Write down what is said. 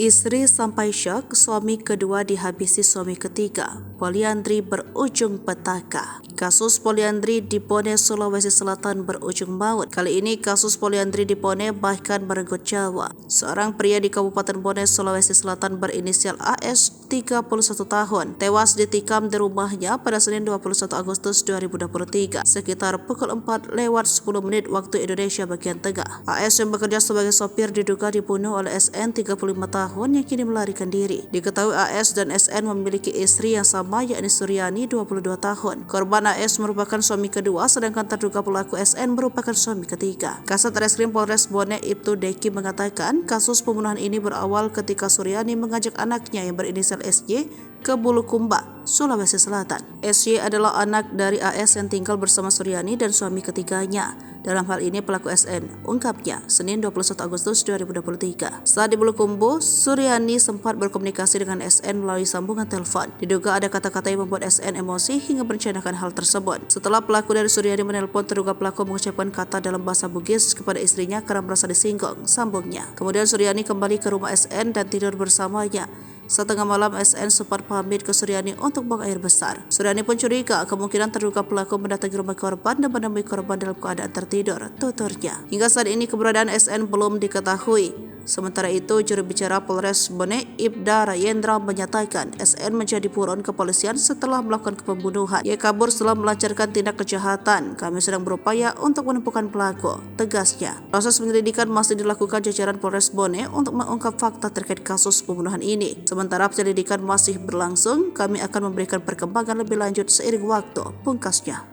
Istri sampai syok, suami kedua dihabisi suami ketiga. Poliandri berujung petaka. Kasus poliandri di Bone, Sulawesi Selatan berujung maut. Kali ini kasus poliandri di Bone bahkan merenggut nyawa. Seorang pria di Kabupaten Bone, Sulawesi Selatan berinisial AS, 31 tahun, tewas ditikam di rumahnya pada Senin 21 Agustus 2023 sekitar pukul 4 lewat 10 menit waktu Indonesia bagian tengah. AS yang bekerja sebagai sopir diduga dibunuh oleh SN 35 tahun yang kini melarikan diri. Diketahui AS dan SN memiliki istri yang sama, yakni Suryani 22 tahun. Korban AS merupakan suami kedua, sedangkan terduga pelaku SN merupakan suami ketiga. Kasat Reskrim Polres Bone Ibtu Deki mengatakan kasus pembunuhan ini berawal ketika Suryani mengajak anaknya yang berinisial SY ke Bulukumba, Sulawesi Selatan. SY adalah anak dari AS yang tinggal bersama Suryani dan suami ketiganya. Dalam hal ini pelaku SN, ungkapnya Senin 21 Agustus 2023. Saat di Bulukumba, Suryani sempat berkomunikasi dengan SN melalui sambungan telepon. Diduga ada kata-kata yang membuat SN emosi hingga merencanakan hal tersebut. Setelah pelaku dari Suryani menelpon, terduga pelaku mengucapkan kata dalam bahasa Bugis kepada istrinya karena merasa disinggung, sambungnya. Kemudian Suryani kembali ke rumah SN dan tidur bersamanya. Setengah malam SN sempat pamit ke Suryani untuk buang air besar. Suryani pun curiga kemungkinan terduga pelaku mendatangi rumah korban dan menemui korban dalam keadaan tertidur, tuturnya. Hingga saat ini keberadaan SN belum diketahui. Sementara itu, juru bicara Polres Bone Ibda Rayendra menyatakan SN menjadi buron kepolisian setelah melakukan pembunuhan. Ia kabur setelah melancarkan tindak kejahatan. Kami sedang berupaya untuk menemukan pelaku, tegasnya. Proses penyelidikan masih dilakukan jajaran Polres Bone untuk mengungkap fakta terkait kasus pembunuhan ini. Sementara penyelidikan masih berlangsung, kami akan memberikan perkembangan lebih lanjut seiring waktu, pungkasnya.